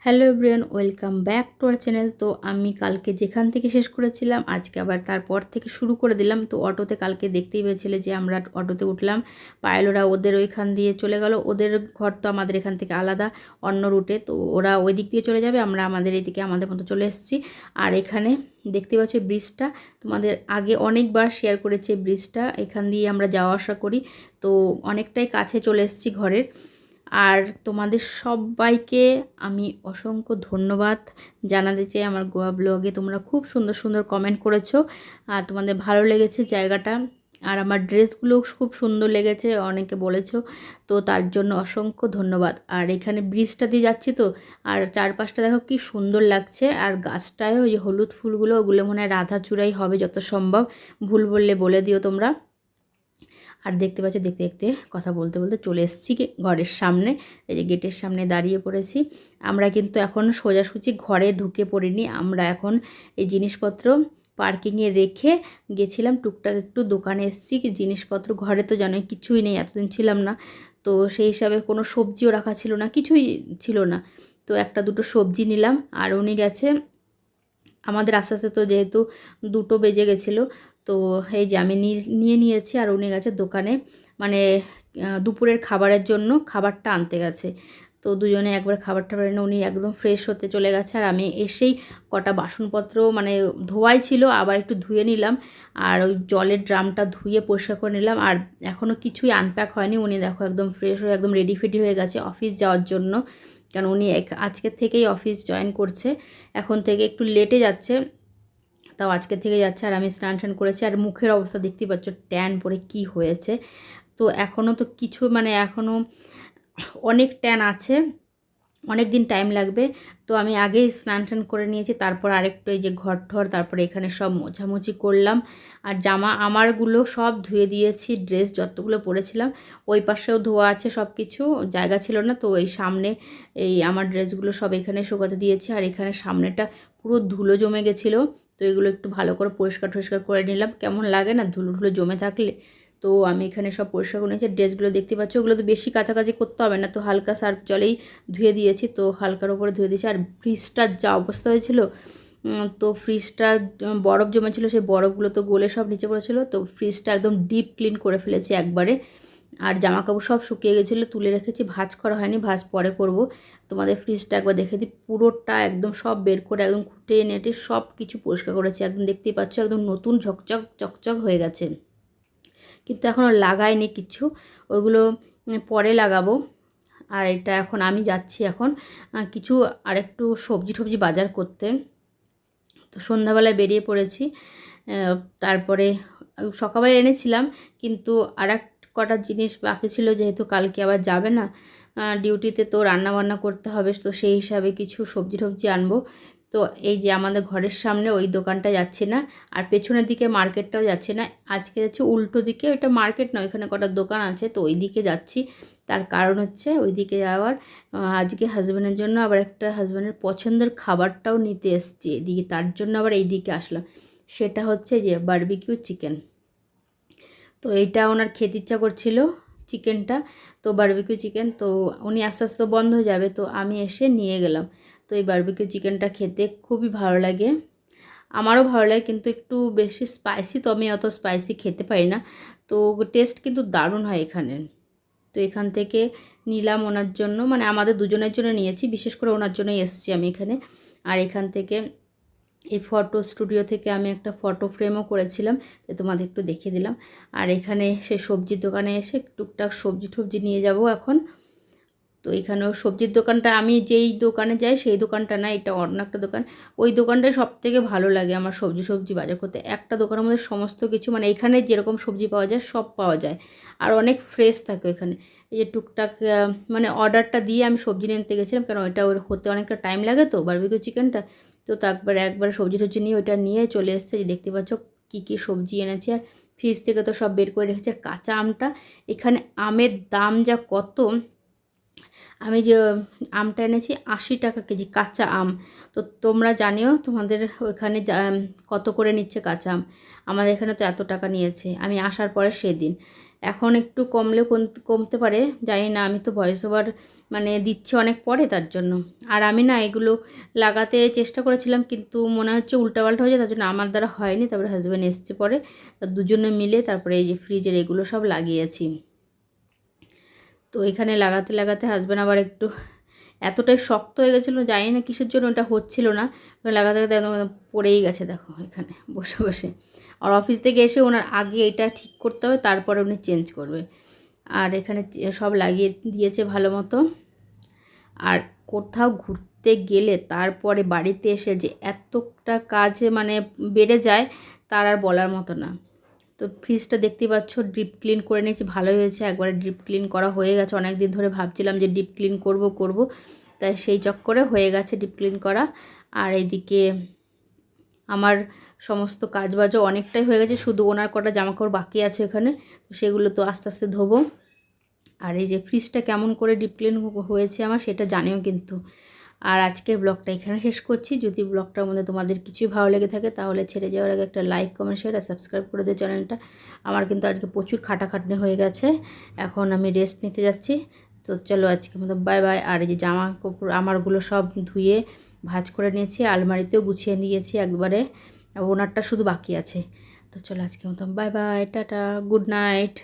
Hello everyone, welcome back to our channel. তো আমি কালকে যেখান থেকে শেষ করেছিলাম আজকে আবার তারপর থেকে শুরু করে দিলাম। তো অটোতে কালকে দেখতেই পেয়েছিলে যে আমরা অটোতে উঠলাম, পায়েলরা ওদের ওইখান দিয়ে চলে গেল। ওদের ঘর তো আমাদের এখান থেকে আলাদা, অন্য রুটে। তো ওরা ওই দিক দিয়ে চলে যাবে, আমরা আমাদের এইদিকে আমাদের মতো চলে এসেছি। আর এখানে দেখতে পাচ্ছ ব্রিজটা, তোমাদের আগে অনেকবার শেয়ার করেছে ব্রিজটা, এখান দিয়ে আমরা যাওয়া আসা করি। তো অনেকটাই কাছে চলে এসেছি ঘরের। আর তোমাদের সবাইকে আমি অসংখ্য ধন্যবাদ জানাতে চাই। আমার গোয়া ব্লগে তোমরা খুব সুন্দর সুন্দর কমেন্ট করেছো, আর তোমাদের ভালো লেগেছে জায়গাটা, আর আমার ড্রেসগুলো খুব সুন্দর লেগেছে অনেকে বলেছো। তো তার জন্য অসংখ্য ধন্যবাদ। আর এখানে ব্রিজটা দিয়ে যাচ্ছি তো, আর চারপাশটা দেখো কি সুন্দর লাগছে। আর গাছটায় ওই যে হলুদ ফুলগুলো, ওগুলো মনে হয় রাধাচূড়াই হবে যত সম্ভব, ভুল বললে বলে দিও তোমরা। আর দেখতে পাচ্ছ দেখতে দেখতে কথা বলতে বলতে চলে এসেছি ঘরের সামনে। এই যে গেটের সামনে দাঁড়িয়ে পড়েছি। আমরা কিন্তু এখন সোজাসুজি ঘরে ঢুকে পড়িনি, আমরা এখন এই জিনিসপত্র পার্কিংয়ে রেখে গেছিলাম টুকটাক একটু দোকানে এসেছি। জিনিসপত্র ঘরে তো জানোই কিছুই নেই, এতদিন ছিলাম না। তো সেই হিসাবে কোনো সবজিও রাখা ছিল না, কিছুই ছিল না। তো একটা দুটো সবজি নিলাম। আর উনি গেছে আমাদের আস্তে আস্তে, তো যেহেতু 2টো বেজে গেছিলো, তো এই যে আমি নিয়ে নিয়েছি। আর উনি গেছে দোকানে, মানে দুপুরের খাবারের জন্য খাবারটা আনতে গেছে। তো দুজনে একবার খাবারটা এনে উনি একদম ফ্রেশ হতে চলে গেছে। আর আমি এসেই কটা বাসনপত্র মানে ধোয়াই ছিল, আবার একটু ধুয়ে নিলাম। আর ওই জলের ড্রামটা ধুয়ে পরিষ্কার করে নিলাম। আর এখনও কিছুই আনপ্যাক হয়নি। উনি দেখো একদম ফ্রেশ হয়ে একদম রেডি ফেডি হয়ে গেছে অফিস যাওয়ার জন্য, কারণ উনি আজকের থেকেই অফিস জয়েন করছে। এখন থেকে একটু লেটে যাচ্ছে, তাও আজকে থেকে যাচ্ছে। আর আমি স্নান টান করেছি। আর মুখের অবস্থা দেখতেই পাচ্ছ ট্যান পরে কি হয়েছে। তো এখনও তো কিছু মানে এখনও অনেক ট্যান আছে, অনেক দিন টাইম লাগবে। তো আমি আগেই স্নান টান করে নিয়েছি, তারপর আরেকটু এই যে ঘর ঠর, তারপরে এখানে সব মোছামুছি করলাম। আর জামা আমারগুলো সব ধুয়ে দিয়েছি, ড্রেস যতগুলো পরেছিলাম। ওই পাশেও ধোয়া আছে, সব কিছু জায়গা ছিল না। তো এই সামনে এই আমার ড্রেসগুলো সব এখানে শুকাতে দিয়েছি। আর এখানে সামনেটা পুরো ধুলো জমে গেছিলো, তো এগুলো একটু ভালো করে পরিষ্কার টরিষ্কার করে নিলাম। কেমন লাগে না ধুলো ধুলো জমে থাকলে। তো আমি এখানে সব পরিষ্কার করে নিয়েছি। ড্রেসগুলো দেখতে পাচ্ছ, ওগুলো তো বেশি কাছাকাছি করতে হবে না, তো হালকা সার্ফ জলেই ধুয়ে দিয়েছি। তো হালকার ওপরে ধুয়ে দিয়েছি। আর ফ্রিজটার যা অবস্থা হয়েছিল, তো ফ্রিজটা বরফ জমেছিল, সেই বরফগুলো তো গলে সব নিচে পড়েছিলো। তো ফ্রিজটা একদম ডিপ ক্লিন করে ফেলেছি একবারে। আর জামা কাপড় সব শুকিয়ে গেছিলো, তুলে রেখেছি, ভাঁজ করা হয়নি, ভাঁজ পরে করব। তোমাদের ফ্রিজটা একবার দেখে দিই, পুরোটা একদম সব বের করে একদম খুঁটে নেটে সব কিছু পরিষ্কার করেছি। একদম দেখতেই পাচ্ছ একদম নতুন ঝকঝক চকচক হয়ে গেছে। কিন্তু এখনও লাগাইনি কিছু, ওইগুলো পরে লাগাবো। আর এটা এখন আমি যাচ্ছি এখন কিছু আরেকটু সবজি টবজি বাজার করতে। তো সন্ধ্যাবেলায় বেরিয়ে পড়েছি। তারপরে সকালবেলা এনেছিলাম, কিন্তু আর এক কটা জিনিস বাকি ছিল, যেহেতু কালকে আবার যাবে না ডিউটিতে, তো রান্না বান্না করতে হবে। তো সেই হিসাবে কিছু সবজি টবজি আনবো। তো এই যে আমাদের ঘরের সামনে ওই দোকানটা যাচ্ছে না, আর পেছনের দিকে মার্কেটটাও যাচ্ছে না, আজকে যাচ্ছে উল্টো দিকে। ওইটা মার্কেট না, ওইখানে কটা দোকান আছে, তো ওই দিকে যাচ্ছি। তার কারণ হচ্ছে ওই দিকে যাওয়ার আজকে হাজব্যান্ডের জন্য আবার একটা হাজব্যান্ডের পছন্দের খাবারটাও নিতে এসছি এদিকে, তার জন্য আবার এই দিকে আসলাম। সেটা হচ্ছে যে বারবিকিউ চিকেন। তো এইটা ওনার খেতে ইচ্ছা করছিল চিকেনটা, তো বারবিকিউ চিকেন। তো উনি আস্তে আস্তে বন্ধ হয়ে যাবে, তো আমি এসে নিয়ে গেলাম। তো এই বারবিকিউ চিকেনটা খেতে খুবই ভালো লাগে, আমারও ভালো লাগে, কিন্তু একটু বেশি স্পাইসি, তো আমি অত স্পাইসি খেতে পারি না। তো টেস্ট কিন্তু দারুণ হয় এখানে। তো এখান থেকে নিলাম ওনার জন্য, মানে আমাদের দুজনের জন্য নিয়েছি, বিশেষ করে ওনার জন্যই এসেছি আমি এখানে। আর এখান থেকে এই ফটো স্টুডিও থেকে আমি একটা ফটো ফ্রেমও করেছিলাম, তো তোমাদের একটু দেখিয়ে দিলাম। আর এখানে সে সবজির দোকানে এসে টুকটাক সবজি টবজি নিয়ে যাব এখন। তো এখানেও সবজির দোকানটা, আমি যেই দোকানে যাই সেই দোকানটা না, এটা অন্য একটা দোকান। ওই দোকানটাই সবথেকে ভালো লাগে আমার সবজি বাজার করতে। একটা দোকানের মধ্যে সমস্ত কিছু, মানে এখানে যেরকম সবজি পাওয়া যায় সব পাওয়া যায়, আর অনেক ফ্রেশ থাকে এখানে। এই যে টুকটাক মানে অর্ডারটা দিয়ে আমি সবজি নিতে গেছিলাম, কারণ ওইটা ওর হতে অনেকটা টাইম লাগে, তো বারবিকিউ চিকেনটা। তো তারপরে একবার সবজি টবজি নিয়ে ওইটা নিয়ে চলে এসেছে। যে দেখতে পাচ্ছ কী কী সবজি এনেছে। আর ফ্রিজ থেকে তো সব বের করে রেখেছে। আর কাঁচা আমটা, এখানে আমের দাম যা কত, আমি যে আমটা এনেছি 80 টাকা কেজি কাঁচা আম। তো তোমরা জানিও তোমাদের ওইখানে কত করে নিচ্ছে কাঁচা আম। আমাদের এখানে তো এত টাকা নিয়েছে, আমি আসার পরে সেদিন। এখন একটু কমলেও কমতে পারে, জানি না। আমি তো ভয়েস ওভার মানে দিচ্ছি অনেক পরে, তার জন্য। আর আমি না এগুলো লাগাতে চেষ্টা করেছিলাম, কিন্তু মনে হচ্ছে উল্টাপাল্টা হয়ে যায়, তার জন্য আমার দ্বারা হয়নি। তারপরে হাজব্যান্ড এসছে পরে, দুজনে মিলে তারপরে এই যে ফ্রিজের এগুলো সব লাগিয়েছি। তো এখানে লাগাতে লাগাতে হাজব্যান্ড আবার একটু এতটাই শক্ত হয়ে গেছিলো, জানি না কিসের জন্য ওটা হচ্ছিল না। লাগাতে লাগাতে একদম পড়েই গেছে, দেখো এখানে বসে বসে। আর অফিস থেকে এসে ওনার আগে এটা ঠিক করতে হবে, তারপরে উনি চেঞ্জ করবে। আর এখানে সব লাগিয়ে দিয়েছে ভালো মতো। আর কোথাও ঘুরতে গেলে তারপরে বাড়িতে এসে যে এতটা কাজ মানে বেড়ে যায়, তার আর বলার মতো না। তো ফ্রিজটা দেখতেই পাচ্ছ ডিপ ক্লিন করে নিয়েছি, ভালোই হয়েছে। একবারে ডিপ ক্লিন করা হয়ে গেছে, অনেক দিন ধরে ভাবছিলাম যে ডিপ ক্লিন করব, তাই সেই চক্করে হয়ে গেছে ডিপ ক্লিন করা। আর এইদিকে আমার সমস্ত কাজবাজও অনেকটাই হয়ে গেছে, শুধু ওনার কটা জামাকাপড় বাকি আছে এখানে, তো সেগুলো তো আস্তে আস্তে ধোবো। আর এই যে ফ্রিজটা কেমন করে ডিপ ক্লিন হয়েছে আমার, সেটা জানিও কিন্তু। আর আজকের ব্লগটা এখানে শেষ করছি। যদি ব্লগটার মধ্যে তোমাদের কিছুই ভালো লেগে থাকে, তাহলে ছেড়ে যাওয়ার আগে একটা লাইক, কমেন্ট, শেয়ার আর সাবস্ক্রাইব করে দিও চ্যানেলটা। আমার কিন্তু আজকে প্রচুর খাটাখাটনি হয়ে গেছে, এখন আমি রেস্ট নিতে যাচ্ছি। তো চলো আজকের মতো বাই বাই। আর এই যে জামা কাপড় আমারগুলো সব ধুয়ে ভাঁজ করে নিয়েছি, আলমারিতেও গুছিয়ে নিয়েছি একবারে, ওনারটা শুধু বাকি আছে। তো চলো আজকের মতো bye bye, tata, good night.